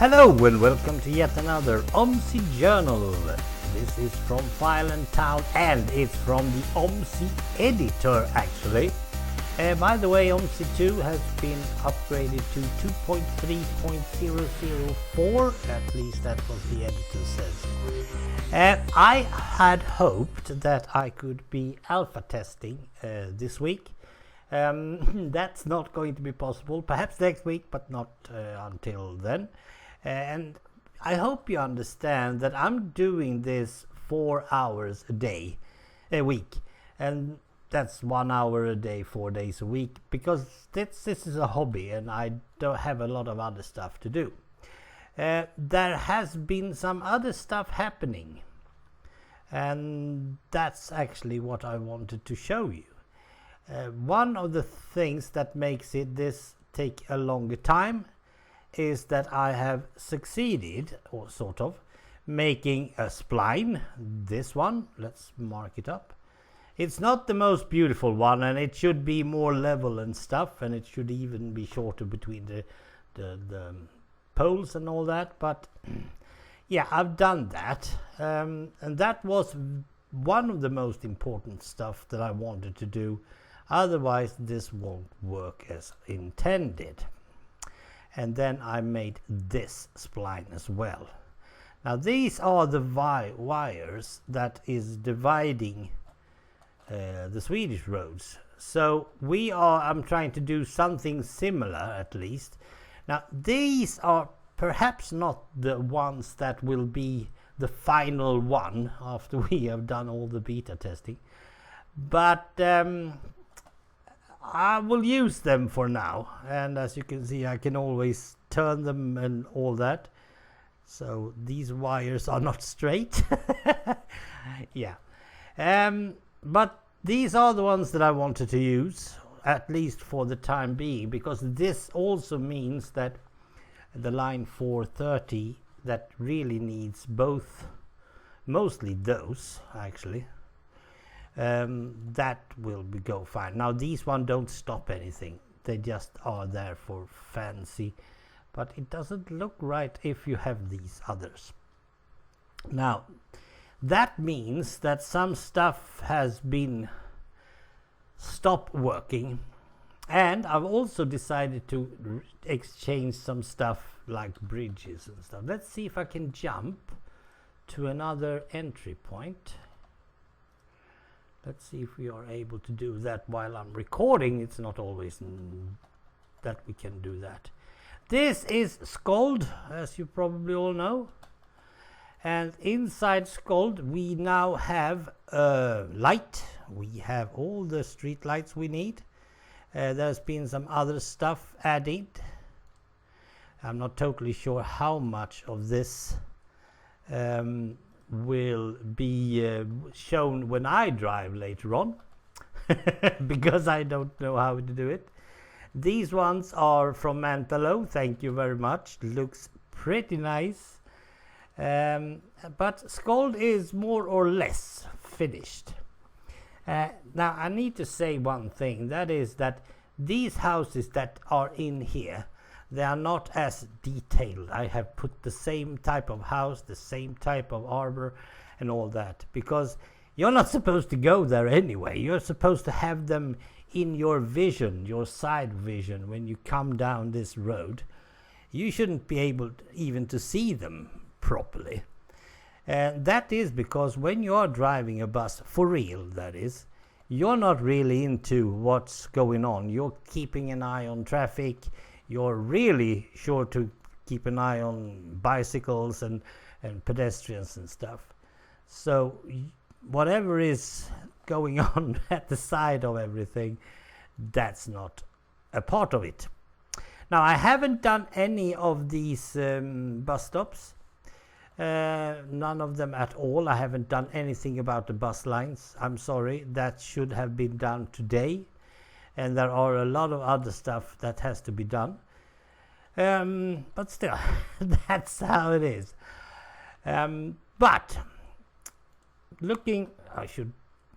Hello and welcome to yet another OMSI journal. This is from Filen Town and it's from the OMSI editor actually. By the way, OMSI 2 has been upgraded to 2.3.004, at least that's what the editor says. I had hoped that I could be alpha testing this week. That's not going to be possible, perhaps next week, but not until then. And I hope you understand that I'm doing this 4 hours a week, and that's 1 hour a day, 4 days a week, because this is a hobby and I don't have a lot of other stuff to do. There has been some other stuff happening, and that's actually what I wanted to show you. One of the things that makes this take a longer time is that I have succeeded, or sort of, making a spline. This one, let's mark it up. It's not the most beautiful one, and it should be more level and stuff, and it should even be shorter between the poles and all that, but yeah, I've done that, and that was one of the most important stuff that I wanted to do. Otherwise this won't work as intended. And then I made this spline as well. Now these are the wires that is dividing the Swedish roads. So I'm trying to do something similar at least. Now these are perhaps not the ones that will be the final one after we have done all the beta testing, but I will use them for now, and as you can see I can always turn them and all that, so these wires are not straight. Yeah, but these are the ones that I wanted to use, at least for the time being, because this also means that the line 430 that really needs both, mostly those actually, that will go fine. Now these one don't stop anything, they just are there for fancy, but it doesn't look right if you have these others. Now that means that some stuff has been stopped working, and I've also decided to exchange some stuff like bridges and stuff. Let's see if I can jump to another entry point. Let's see if we are able to do that while I'm recording. It's not always that we can do that. This is Skuld, as you probably all know. And inside Skuld we now have light. We have all the street lights we need. There's been some other stuff added. I'm not totally sure how much of this will be shown when I drive later on, because I don't know how to do it. These ones are from Mantalo, thank you very much, looks pretty nice, but Skuld is more or less finished. Now I need to say one thing, that is that these houses that are in here, they are not as detailed. I have put the same type of house, the same type of arbor and all that, because you're not supposed to go there anyway. You're supposed to have them in your vision, your side vision, when you come down this road. You shouldn't be able even to see them properly. And that is because when you are driving a bus, for real that is, you're not really into what's going on. You're keeping an eye on traffic. You're really sure to keep an eye on bicycles and pedestrians and stuff. So whatever is going on at the side of everything, that's not a part of it. Now I haven't done any of these bus stops, none of them at all. I haven't done anything about the bus lines. I'm sorry, that should have been done today. And there are a lot of other stuff that has to be done, but still that's how it is. But looking,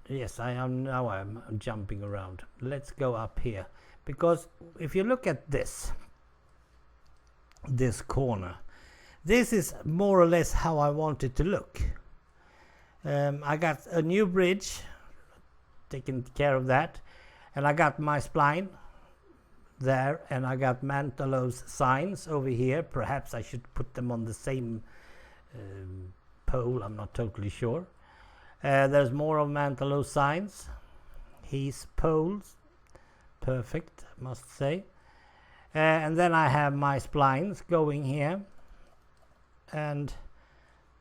yes, I am now, I'm jumping around. Let's go up here, because if you look at this corner, this is more or less how I want it to look. I got a new bridge, taking care of that, and I got my spline there, and I got Mantelo's signs over here. Perhaps I should put them on the same pole, I'm not totally sure. There's more of Mantelo's signs, his poles, perfect, I must say. And then I have my splines going here and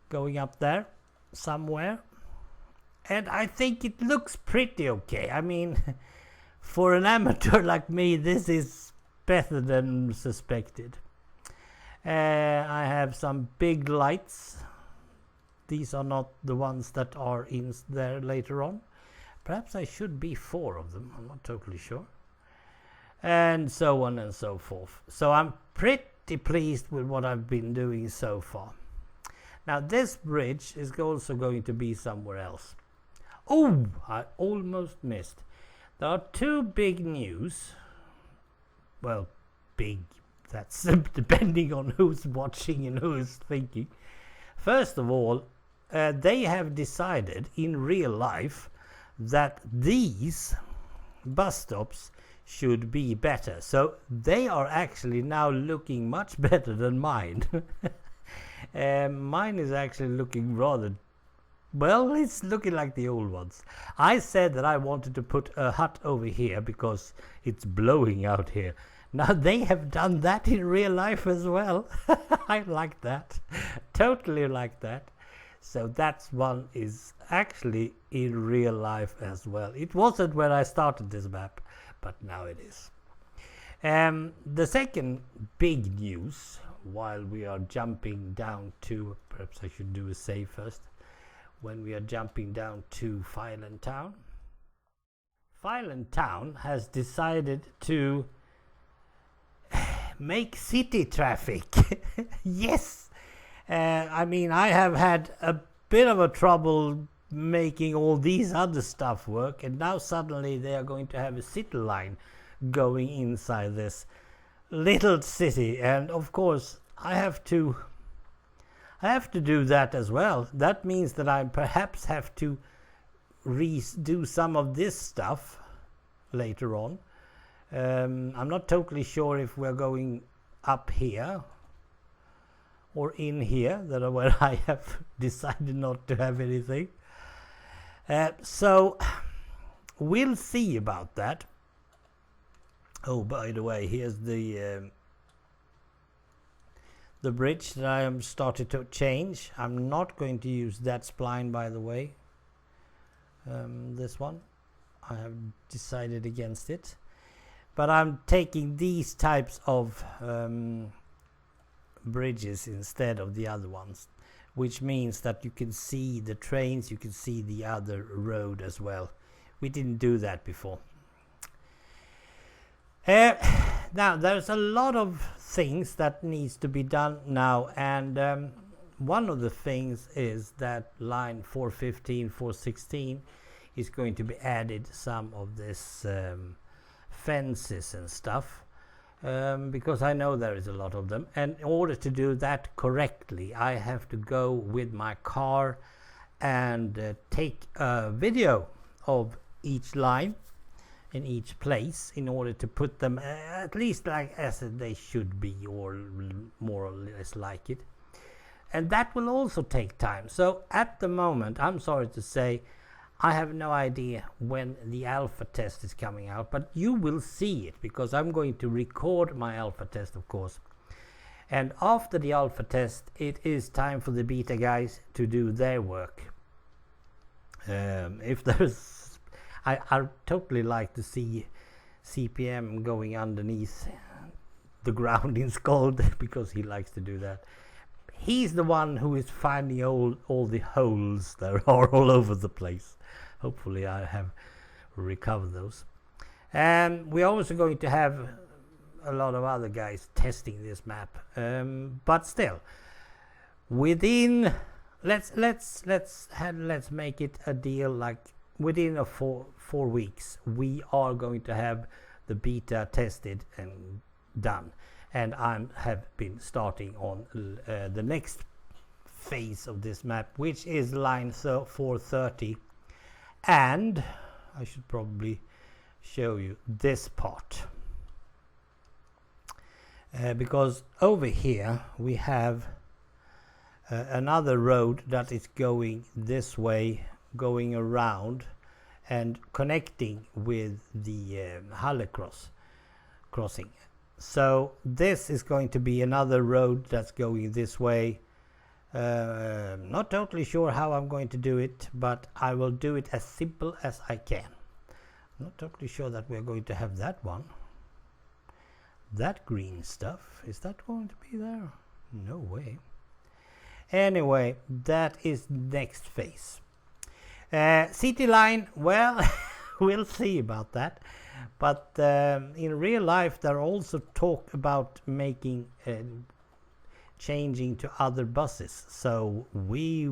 going up there somewhere, and I think it looks pretty okay. I mean, for an amateur like me, this is better than suspected. I have some big lights. These are not the ones that are in there later on. Perhaps I should be 4 of them, I'm not totally sure. And so on and so forth. So I'm pretty pleased with what I've been doing so far. Now this bridge is also going to be somewhere else. Oh, I almost missed. There are 2 big news. Well, big, that's depending on who's watching and who's thinking. First of all, they have decided in real life that these bus stops should be better. So they are actually now looking much better than mine. Mine is actually looking rather, well, it's looking like the old ones. I said that I wanted to put a hut over here because it's blowing out here. Now they have done that in real life as well. I like that. Totally like that. So that's one is actually in real life as well. It wasn't when I started this map, but now it is. The second big news, while we are jumping down to, perhaps I should do a save first, when we are jumping down to Filen Town. Filen Town has decided to make city traffic. Yes! I mean, I have had a bit of a trouble making all these other stuff work, and now suddenly they are going to have a city line going inside this little city, and of course I have to do that as well. That means that I perhaps have to redo some of this stuff later on. I'm not totally sure if we're going up here or in here, that are where I have decided not to have anything. So we'll see about that. Oh, by the way, here's the bridge that I am started to change. I'm not going to use that spline, by the way. This one, I have decided against it. But I'm taking these types of bridges instead of the other ones, which means that you can see the trains, you can see the other road as well. We didn't do that before. Now there's a lot of things that needs to be done now, and one of the things is that line 415, 416 is going to be added some of this fences and stuff, because I know there is a lot of them, and in order to do that correctly I have to go with my car and take a video of each line in each place in order to put them at least like as they should be, or more or less like it, and that will also take time. So at the moment, I'm sorry to say, I have no idea when the alpha test is coming out, but you will see it because I'm going to record my alpha test, of course. And after the alpha test, it is time for the beta guys to do their work. If there's, I totally like to see CPM going underneath the ground in Skald because he likes to do that. He's the one who is finding all the holes that are all over the place. Hopefully I have recovered those. And we're also going to have a lot of other guys testing this map. But still, within let's make it a deal like within a four weeks we are going to have the beta tested and done. and I have been starting on the next phase of this map, which is line 430, and I should probably show you this part, because over here we have another road that is going this way, going around and connecting with the Halle crossing. So this is going to be another road that's going this way. Not totally sure how I'm going to do it, but I will do it as simple as I can. Not totally sure that we're going to have that one. That green stuff, is that going to be there? No way. Anyway, that is next phase. City line, well, we'll see about that. But in real life, there are also talk about making changing to other buses. So we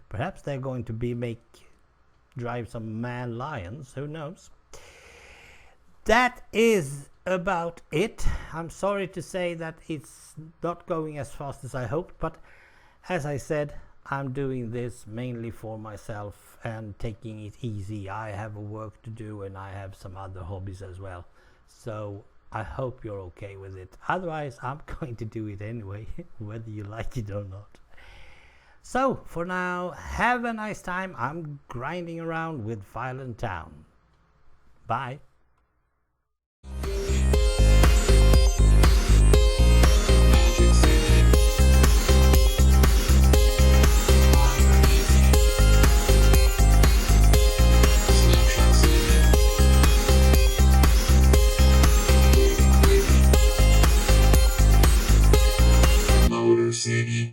perhaps they're going to be drive some man lions. Who knows? That is about it. I'm sorry to say that it's not going as fast as I hoped, but as I said, I'm doing this mainly for myself and taking it easy. I have work to do and I have some other hobbies as well. So I hope you're okay with it. Otherwise, I'm going to do it anyway, whether you like it or not. So for now, have a nice time. I'm grinding around with Filen Town. Bye.